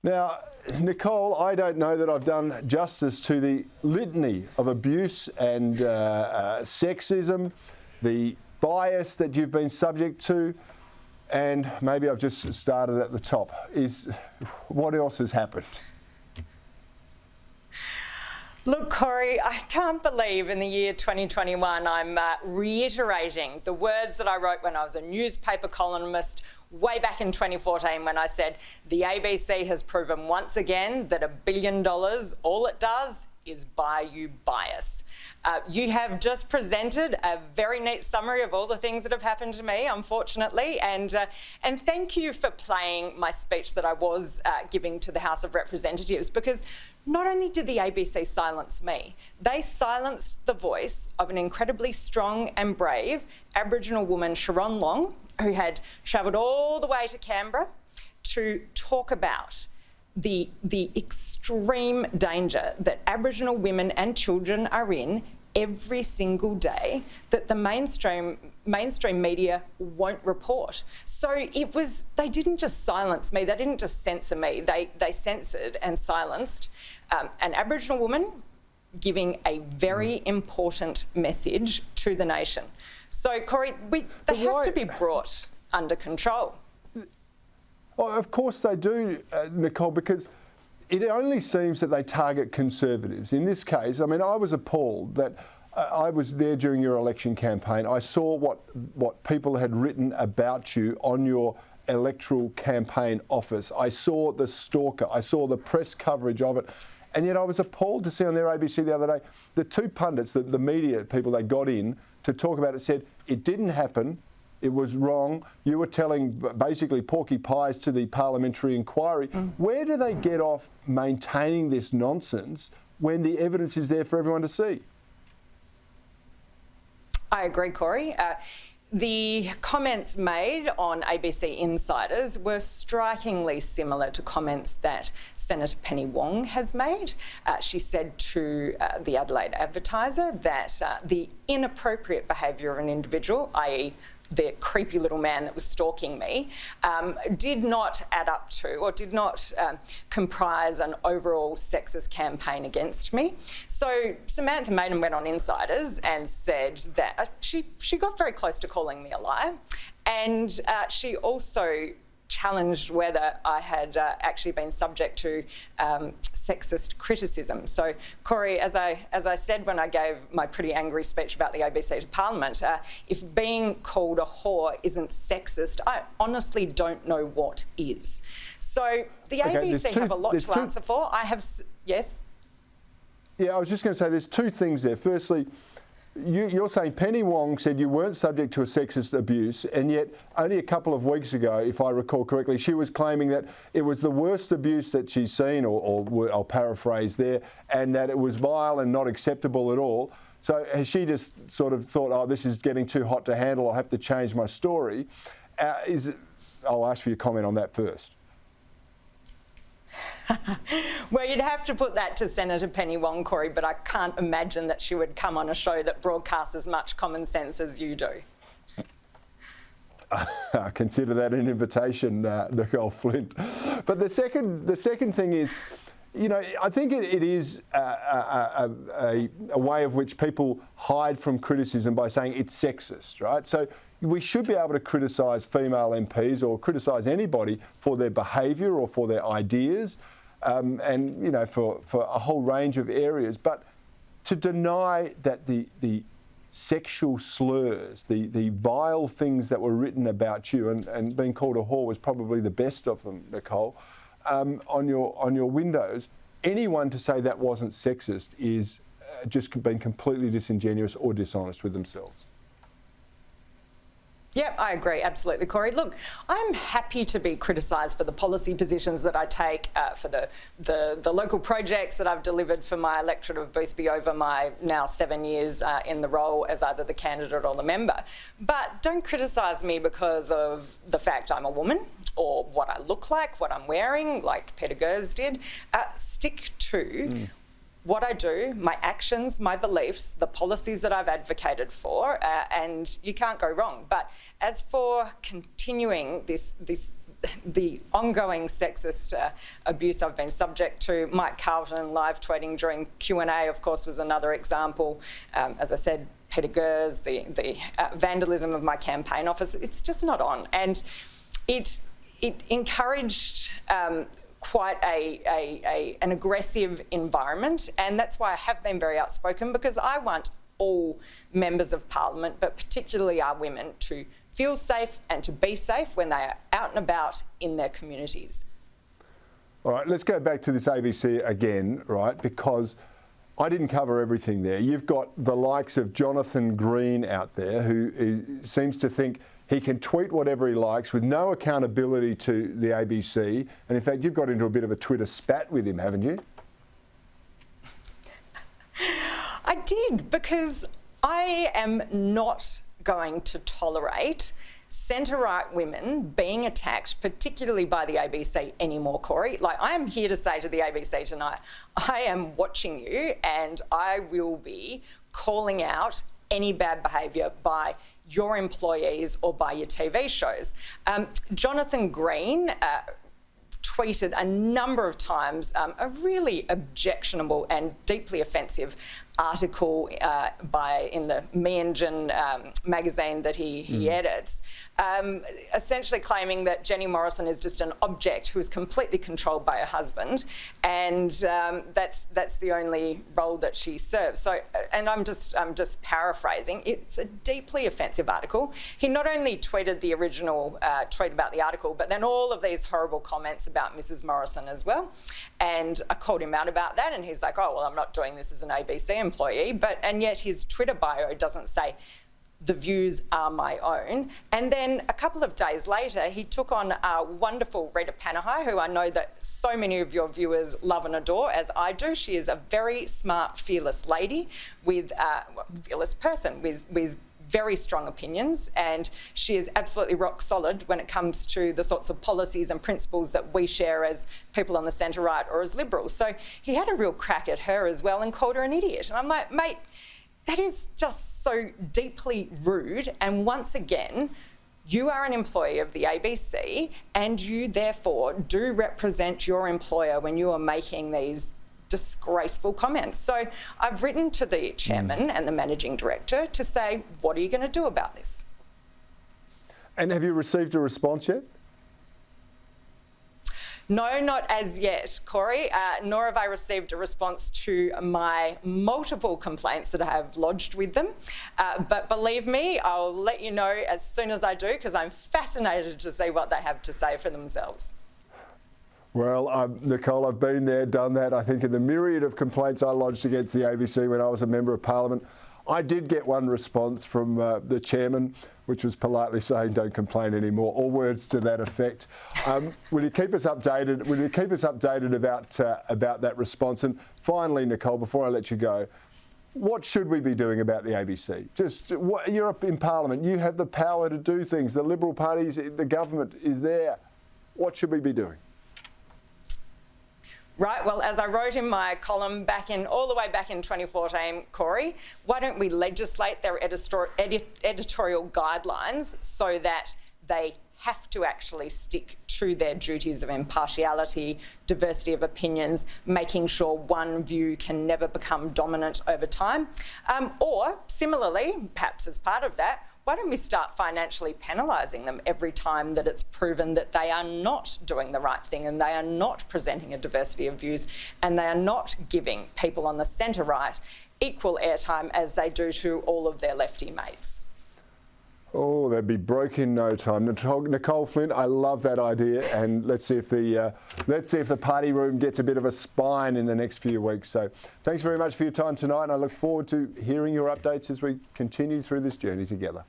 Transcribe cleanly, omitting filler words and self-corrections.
Now, Nicolle, I don't know that I've done justice to the litany of abuse and sexism, the bias that you've been subject to, and maybe I've just started at the top. What else has happened? Look, Corey, I can't believe in the year 2021 I'm reiterating the words that I wrote when I was a newspaper columnist way back in 2014 when I said the ABC has proven once again that $1 billion, all it does is buy you bias. You have just presented a very neat summary of all the things that have happened to me, unfortunately, and thank you for playing my speech that I was giving to the House of Representatives, because not only did the ABC silence me, they silenced the voice of an incredibly strong and brave Aboriginal woman, Shirong Long, who had travelled all the way to Canberra to talk about the extreme danger that Aboriginal women and children are in every single day that the mainstream media won't report. So they didn't just silence me, they didn't just censor me, they censored and silenced an Aboriginal woman giving a very important message to the nation. So, Corey, they have to be brought under control. Well, of course they do, Nicolle, because it only seems that they target conservatives. In this case, I mean, I was appalled that I was there during your election campaign. I saw what people had written about you on your electoral campaign office. I saw the stalker. I saw the press coverage of it. And yet I was appalled to see on their ABC the other day, the two pundits, the media people they got in to talk about it, said it didn't happen. It was wrong. You were telling basically porky pies to the parliamentary inquiry. Where do they get off maintaining this nonsense when the evidence is there for everyone to see? I agree, Corey. The comments made on ABC Insiders were strikingly similar to comments that Senator Penny Wong has made. She said to the Adelaide Advertiser that the inappropriate behaviour of an individual, i.e. the creepy little man that was stalking me, did not add up to or did not comprise an overall sexist campaign against me. So Samantha Maiden went on Insiders and said that she got very close to calling me a liar, and she also challenged whether I had actually been subject to sexist criticism. So, Corey, as I said when I gave my pretty angry speech about the ABC to Parliament, if being called a whore isn't sexist, I honestly don't know what is. So the ABC have a lot to answer for. Yes? Yeah, I was just going to say there's two things there. Firstly, you're saying Penny Wong said you weren't subject to a sexist abuse, and yet only a couple of weeks ago, if I recall correctly, she was claiming that it was the worst abuse that she's seen, or I'll paraphrase there, and that it was vile and not acceptable at all. So has she just sort of thought, oh, this is getting too hot to handle, I'll have to change my story? I'll ask for your comment on that first. Well, you'd have to put that to Senator Penny Wong, Corey, but I can't imagine that she would come on a show that broadcasts as much common sense as you do. I consider that an invitation, Nicolle Flint. But the second thing is, you know, I think it is a way of which people hide from criticism by saying it's sexist, right? So we should be able to criticise female MPs or criticise anybody for their behaviour or for their ideas, and, you know, for a whole range of areas. But to deny that the sexual slurs, the vile things that were written about you, and being called a whore was probably the best of them, Nicolle, on your windows, anyone to say that wasn't sexist is just being completely disingenuous or dishonest with themselves. Yep, I agree, absolutely, Corey. Look, I'm happy to be criticised for the policy positions that I take, for the local projects that I've delivered for my electorate of Boothby over my now 7 years in the role as either the candidate or the member. But don't criticise me because of the fact I'm a woman or what I look like, what I'm wearing, like Peter Gers did. Stick to what I do, my actions, my beliefs, the policies that I've advocated for, and you can't go wrong. But as for continuing this the ongoing sexist abuse I've been subject to. Mike Carlton live tweeting during Q&A, of course, was another example. As I said, Peter Gers, the vandalism of my campaign office, it's just not on. And it encouraged quite an aggressive environment, and that's why I have been very outspoken, because I want all members of Parliament, but particularly our women, to feel safe and to be safe when they are out and about in their communities. All right, let's go back to this ABC again, right, because I didn't cover everything there. You've got the likes of Jonathan Green out there who seems to think he can tweet whatever he likes with no accountability to the ABC. And in fact, you've got into a bit of a Twitter spat with him, haven't you? I did, because I am not going to tolerate centre-right women being attacked, particularly by the ABC anymore, Corey. Like, I am here to say to the ABC tonight, I am watching you and I will be calling out any bad behaviour by your employees or by your TV shows. Jonathan Green tweeted a number of times a really objectionable and deeply offensive article in the Me Engine magazine that he edits, essentially claiming that Jenny Morrison is just an object who is completely controlled by her husband, and that's the only role that she serves. So, and I'm just paraphrasing. It's a deeply offensive article. He not only tweeted the original tweet about the article, but then all of these horrible comments about Mrs. Morrison as well. And I called him out about that, and he's like, "Oh well, I'm not doing this as an ABC employee," and yet his Twitter bio doesn't say the views are my own. And then a couple of days later, he took on our wonderful Rita Panahai, who I know that so many of your viewers love and adore, as I do. She is a very smart, fearless lady with fearless person with very strong opinions, and she is absolutely rock solid when it comes to the sorts of policies and principles that we share as people on the centre-right or as Liberals. So he had a real crack at her as well and called her an idiot. And I'm like, mate, that is just so deeply rude. And once again, you are an employee of the ABC, and you therefore do represent your employer when you are making these disgraceful comments. So I've written to the chairman and the managing director to say, what are you going to do about this? And have you received a response yet? No, not as yet, Corey, nor have I received a response to my multiple complaints that I have lodged with them. But believe me, I'll let you know as soon as I do, because I'm fascinated to see what they have to say for themselves. Well, Nicolle, I've been there, done that. I think in the myriad of complaints I lodged against the ABC when I was a Member of Parliament, I did get one response from the chairman, which was politely saying, "Don't complain anymore," or words to that effect. Will you keep us updated? Will you keep us updated about that response? And finally, Nicolle, before I let you go, what should we be doing about the ABC? You're up in Parliament. You have the power to do things. The Liberal Party, the government is there. What should we be doing? Right, well, as I wrote in my column all the way back in 2014, Corey, why don't we legislate their editorial guidelines so that they have to actually stick to their duties of impartiality, diversity of opinions, making sure one view can never become dominant over time? Or similarly, perhaps as part of that, why don't we start financially penalising them every time that it's proven that they are not doing the right thing and they are not presenting a diversity of views and they are not giving people on the centre-right equal airtime as they do to all of their lefty mates? Oh, they'd be broke in no time. Nicolle Flint, I love that idea, and let's see if the party room gets a bit of a spine in the next few weeks. So, thanks very much for your time tonight, and I look forward to hearing your updates as we continue through this journey together.